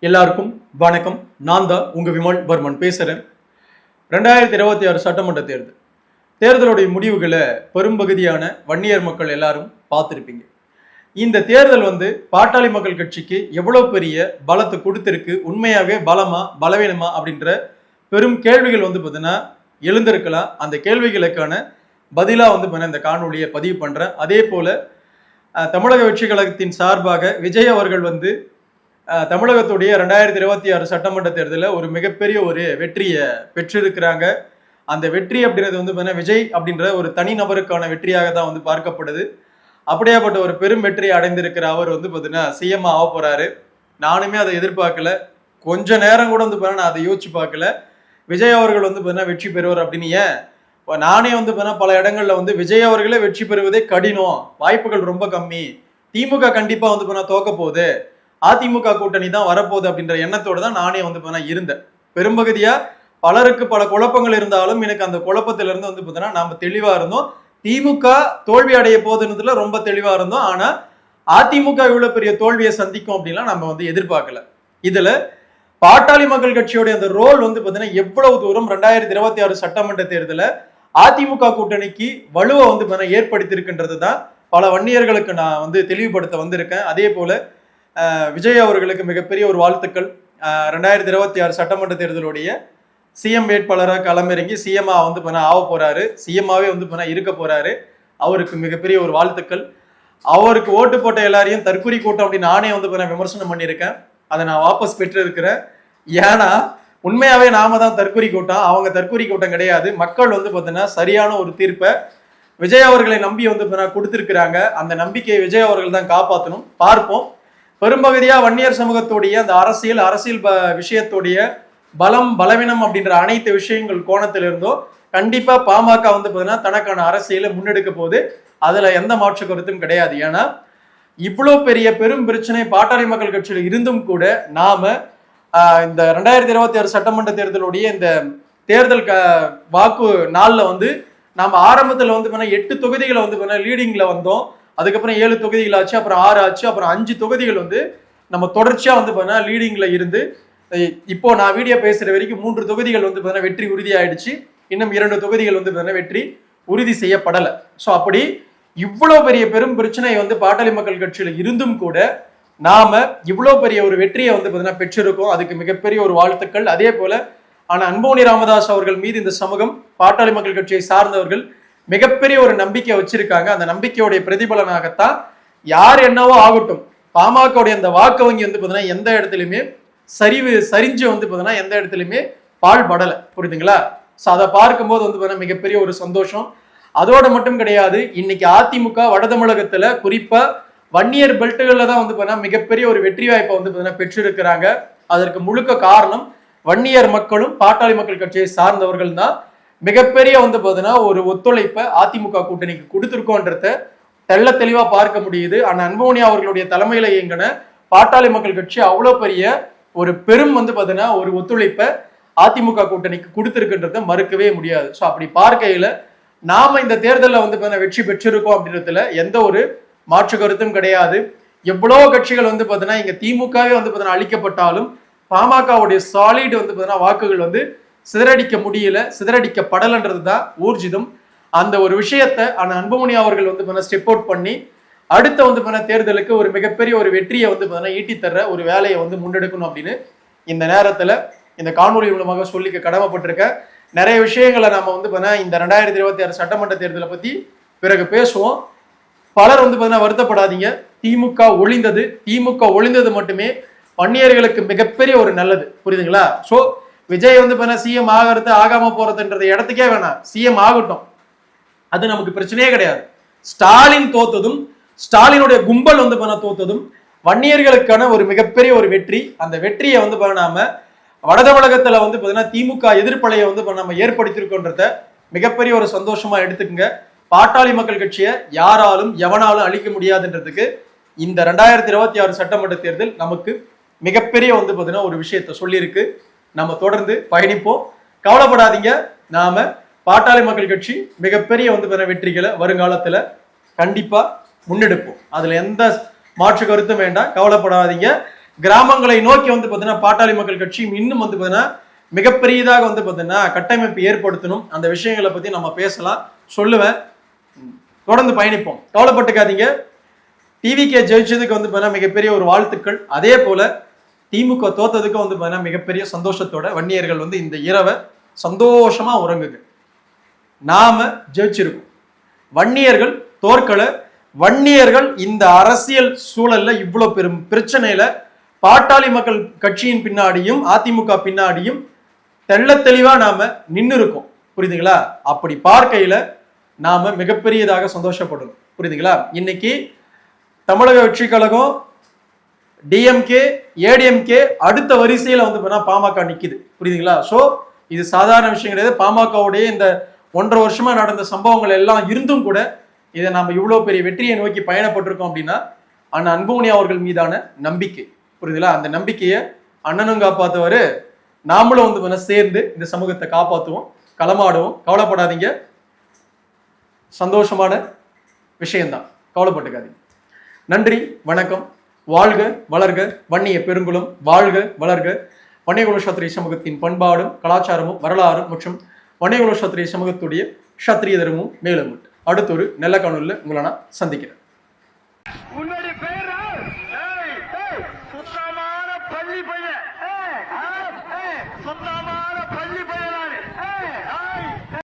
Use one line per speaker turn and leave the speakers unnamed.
எல்லாருக்கும் வணக்கம். நான் தான் உங்க விமல் வர்மன் பேசுறேன். 2026 சட்டமன்ற தேர்தலுடைய முடிவுகளை பெரும்பகுதியான வன்னியர் மக்கள் எல்லாரும் பார்த்துருப்பீங்க. இந்த தேர்தல் பாட்டாளி மக்கள் கட்சிக்கு எவ்வளவு பெரிய பலத்தை கொடுத்திருக்கு, உண்மையாகவே பலமா பலவீனமா அப்படின்ற பெரும் கேள்விகள் பார்த்தீங்கன்னா எழுந்திருக்கலாம். அந்த கேள்விகளுக்கான பதிலா இந்த காணொலியை பதிவு பண்றேன். அதே போல தமிழக வெற்றி கழகத்தின் சார்பாக விஜய் அவர்கள் தமிழகத்துடைய 2026 சட்டமன்ற தேர்தலில் ஒரு மிகப்பெரிய ஒரு வெற்றியை பெற்றிருக்கிறாங்க. அந்த வெற்றி அப்படின்றது விஜய் அப்படின்ற ஒரு தனி நபருக்கான வெற்றியாக தான் பார்க்கப்படுது. அப்படியாப்பட்ட ஒரு பெரும் வெற்றியை அடைந்திருக்கிற அவர் பார்த்தீங்கன்னா சிஎம் ஆக போறாரு. நானுமே அதை எதிர்பார்க்கல. கொஞ்ச நேரம் கூட நான் அதை யோசிச்சு பார்க்கல. விஜய் அவர்கள் பார்த்தீங்கன்னா வெற்றி பெறுவார் அப்படின்னு. ஏன் நானே பல இடங்கள்ல விஜய் அவர்களே வெற்றி பெறுவதே கடினம், வாய்ப்புகள் ரொம்ப கம்மி, திமுக கண்டிப்பா தோக்க போகுது, அதிமுக கூட்டணி தான் வரப்போகுது அப்படின்ற எண்ணத்தோடு தான் நானே இருந்தேன். பெரும்பகுதியா பலருக்கு பல குழப்பங்கள் இருந்தாலும் எனக்கு அந்த குழப்பத்தில இருந்து பார்த்தீங்கன்னா நாம தெளிவா இருந்தோம். திமுக தோல்வி அடைய போதுன்றதுல ரொம்ப தெளிவா இருந்தோம். ஆனா அதிமுக இவ்வளவு பெரிய தோல்வியை சந்திக்கும் அப்படின்லாம் நம்ம எதிர்பார்க்கல. இதுல பாட்டாளி மக்கள் கட்சியோட அந்த ரோல் பார்த்தீங்கன்னா எவ்வளவு தூரம் 2026 சட்டமன்ற தேர்தல அதிமுக கூட்டணிக்கு வலுவை ஏற்படுத்தி இருக்கின்றது தான் பல வன்னியர்களுக்கு நான் தெளிவுபடுத்த வந்திருக்கேன். அதே போல விஜய் அவர்களுக்கு மிகப்பெரிய ஒரு வாழ்த்துக்கள். 2026 சட்டமன்ற தேர்தலுடைய சிஎம் வேட்பாளராக களமிறங்கி சிஎம்ஆ ஆக போறாரு, சிஎம்ஆவே இருக்க போறாரு. அவருக்கு மிகப்பெரிய ஒரு வாழ்த்துக்கள். அவருக்கு ஓட்டு போட்ட எல்லாரையும் தற்கொலை கூட்டம் அப்படின்னு நானே விமர்சனம் பண்ணியிருக்கேன். அதை நான் வாபஸ் பெற்று இருக்கிறேன். ஏன்னா உண்மையாவே நாம தான் தற்கொலை கூட்டம், அவங்க தற்கொலை கூட்டம் கிடையாது. மக்கள் பார்த்தீங்கன்னா சரியான ஒரு தீர்ப்பை விஜய் அவர்களை நம்பி கொடுத்திருக்கிறாங்க. அந்த நம்பிக்கையை விஜய் அவர்கள் தான் காப்பாற்றணும். பார்ப்போம். பெரும்பகுதியா வன்னியர் சமூகத்துடைய அந்த அரசியல் விஷயத்துடைய பலம் பலவீனம் அப்படின்ற அனைத்து விஷயங்கள் கோணத்தில் இருந்தோ கண்டிப்பா பாமக பார்த்தீங்கன்னா தனக்கான அரசியலை முன்னெடுக்க போது அதுல எந்த மாற்று கருத்தும் கிடையாது. ஏன்னா இவ்வளவு பெரிய பெரும் பிரச்சனை பாட்டாளி மக்கள் கட்சியில் இருந்தும் கூட நாம இந்த 2026 சட்டமன்ற தேர்தலுடைய இந்த தேர்தல் வாக்கு நாள்ல நாம ஆரம்பத்துல 8 தொகுதிகளை லீடிங்ல வந்தோம். அதுக்கப்புறம் 7 தொகுதிகள் ஆச்சு, அப்புறம் 6 ஆச்சு, அப்புறம் 5 தொகுதிகள் நம்ம தொடர்ச்சியா லீடிங்ல இருந்து இப்போ நான் வீடியோ பேசுற வரைக்கும் 3 தொகுதிகள் வெற்றி உறுதி ஆயிடுச்சு. இன்னும் 2 தொகுதிகள் வெற்றி உறுதி செய்யப்படலை. ஸோ அப்படி இவ்வளவு பெரிய பெரும் பிரச்சனை பாட்டாளி மக்கள் கட்சியில இருந்தும் கூட நாம இவ்வளவு பெரிய ஒரு வெற்றியை பெற்றிருக்கோம். அதுக்கு மிகப்பெரிய ஒரு வாழ்த்துக்கள். அதே போல ஆனா அன்புமணி ராமதாஸ் அவர்கள் மீது இந்த சமூகம் பாட்டாளி மக்கள் கட்சியை சார்ந்தவர்கள் மிகப்பெரிய ஒரு நம்பிக்கை வச்சிருக்காங்க. அந்த நம்பிக்கையுடைய பிரதிபலனாகத்தான் யார் என்னவோ ஆகட்டும், பாமகவுடைய அந்த வாக்கு வங்கி பார்த்தீங்கன்னா எந்த இடத்துலையுமே சரிஞ்சு பார்த்தீங்கன்னா எந்த இடத்துலையுமே பால் படலை. புரியுதுங்களா? ஸோ அதை பார்க்கும்போது பார்த்தீங்கன்னா மிகப்பெரிய ஒரு சந்தோஷம். அதோட மட்டும் கிடையாது, இன்னைக்கு அதிமுக வட தமிழகத்துல குறிப்பா வன்னியர் பெல்ட்டுகள்ல தான் பார்த்தீங்கன்னா மிகப்பெரிய ஒரு வெற்றி வாய்ப்பை பார்த்தீங்கன்னா பெற்றிருக்கிறாங்க. அதற்கு முழுக்க காரணம் வன்னியர் மக்களும் பாட்டாளி மக்கள் கட்சியை சார்ந்தவர்கள் தான் மிகப்பெரிய பார்த்தீங்கன்னா ஒரு ஒத்துழைப்பை அதிமுக கூட்டணிக்கு கொடுத்துருக்கோன்றத தெள்ள தெளிவா பார்க்க முடியுது. ஆனா அன்புமணி அவர்களுடைய தலைமையில இயங்கின பாட்டாளி மக்கள் கட்சி அவ்வளவு பெரிய ஒரு பெரும் பார்த்தீங்கன்னா ஒரு ஒத்துழைப்பை அதிமுக கூட்டணிக்கு கொடுத்துருக்குன்றத மறுக்கவே முடியாது. ஸோ அப்படி பார்க்கையில நாம இந்த தேர்தலில் வெற்றி பெற்றிருக்கோம் அப்படின்றதுல எந்த ஒரு மாற்று கருத்தும் கிடையாது. எவ்வளவு கட்சிகள் பார்த்தீங்கன்னா இங்க திமுகவே பார்த்தீங்கன்னா அளிக்கப்பட்டாலும் பாமகவுடைய சாலிட் பார்த்தீங்கன்னா வாக்குகள் சிதறடிக்க முடியல, சிதறடிக்கப்படலன்றது தான் ஊர்ஜிதம். அந்த ஒரு விஷயத்த அன்புமணி அவர்கள் ஸ்டெப் அவுட் பண்ணி அடுத்த தேர்தலுக்கு ஒரு மிகப்பெரிய ஒரு வெற்றியை ஈட்டி தர்ற ஒரு வேலையை முன்னெடுக்கணும் அப்படின்னு இந்த நேரத்துல இந்த காணொலி மூலமாக சொல்லிக்க கடமைப்பட்டிருக்க. நிறைய விஷயங்களை நாம இந்த 2026 சட்டமன்ற தேர்தலை பத்தி பிறகு பேசுவோம். பலர் வருத்தப்படாதீங்க. திமுக ஒளிந்தது மட்டுமே வன்னியர்களுக்கு மிகப்பெரிய ஒரு நல்லது. புரியுதுங்களா? சோ விஜய் சிஎம் ஆகிறது ஆகாம போறதுன்றது இடத்துக்கே வேணாம், சிஎம் ஆகட்டும், அது நமக்கு பிரச்சனையே கிடையாது. ஸ்டாலின் தோத்ததும் ஸ்டாலினுடைய கும்பல் தோத்ததும் வன்னியர்களுக்கான ஒரு மிகப்பெரிய ஒரு வெற்றி. அந்த வெற்றியை நாம வட தமிழகத்துல பாத்தீங்கன்னா திமுக எதிர்ப்பலையை நம்ம ஏற்படுத்தியிருக்கோன்றத மிகப்பெரிய ஒரு சந்தோஷமா எடுத்துக்கங்க. பாட்டாளி மக்கள் கட்சியை யாராலும் எவனாலும் அழிக்க முடியாதுன்றதுக்கு இந்த 2026 சட்டமன்ற தேர்தல் நமக்கு மிகப்பெரிய பாத்தீங்கன்னா ஒரு விஷயத்த சொல்லியிருக்கு. நம்ம தொடர்ந்து பயணிப்போம். கவலைப்படாதீங்க. நாம பாட்டாளி மக்கள் கட்சி மிகப்பெரிய வெற்றிகளை வருங்காலத்துல கண்டிப்பா முன்னெடுப்போம். அதுல எந்த மாற்று கருத்தும் வேண்டாம். கவலைப்படாதீங்க. கிராமங்களை நோக்கி வந்து பார்த்தீங்கன்னா பாட்டாளி மக்கள் கட்சியும் இன்னும் வந்து பார்த்தீங்கன்னா மிகப்பெரியதாக வந்து பார்த்தீங்கன்னா கட்டமைப்பு ஏற்படுத்தணும். அந்த விஷயங்களை பத்தி நம்ம பேசலாம், சொல்லுவேன். தொடர்ந்து பயணிப்போம், கவலைப்பட்டுக்காதீங்க. டிவிகே ஜெயிச்சதுக்கு வந்து பார்த்தீங்கன்னா மிகப்பெரிய ஒரு வாழ்த்துக்கள். அதே போல திமுக தோத்ததுக்கு வந்து பார்த்தீங்கன்னா மிகப்பெரிய சந்தோஷத்தோட வன்னியர்கள் வந்து இந்த இரவை சந்தோஷமா உறங்குங்க. நாம ஜெயிச்சிருக்கோம், வன்னியர்கள் தோற்கல. வன்னியர்கள் இந்த அரசியல் சூழல்ல இவ்வளவு பெரும் பிரச்சனையில பாட்டாளி மக்கள் கட்சியின் பின்னாடியும் அதிமுக பின்னாடியும் தெள்ள தெளிவா நாம நின்று இருக்கோம், புரியுதுங்களா? அப்படி பார்க்கையில நாம மிகப்பெரியதாக சந்தோஷப்படணும், புரியுதுங்களா? இன்னைக்கு தமிழக வெற்றி கழகம், டிஎம்கே, ஏடிஎம்கே அடுத்த வரிசையில வந்து பாமக நிக்குது, புரியுதுங்களா? சோ இது சாதாரண விஷயம் கிடையாது. பாமகவுடைய இந்த 1.5 வருஷமா நடந்த சம்பவங்கள் எல்லாம் இருந்தும் கூட இதை நம்ம இவ்வளவு பெரிய வெற்றியை நோக்கி பயணப்பட்டிருக்கோம் அப்படின்னா அண்ணன் அன்புமணி அவர்கள் மீதான நம்பிக்கை, புரியுதுங்களா? அந்த நம்பிக்கையை அண்ணனும் காப்பாத்துவாரு, நாமளும் வந்து சேர்ந்து இந்த சமூகத்தை காப்பாற்றுவோம், களமாடுவோம். கவலைப்படாதீங்க, சந்தோஷமான விஷயம்தான், கவலைப்பட்டுக்காதீங்க. நன்றி, வணக்கம். வாழ்க வளர்க வன்னிய பெருங்குளம், வாழ்க வளர்க வன்னியகுல சத்திரிய சமூகத்தின் பண்பாடும் கலாச்சாரமும் வரலாறும் மற்றும் வன்னியகுல சத்திரிய சமூகத்துடைய சத்திரிய தர்மமும் மேலும். அடுத்த ஒரு நல்ல காணொலியில உங்களை நான் சந்திக்கிறேன்.
பள்ளி பையன்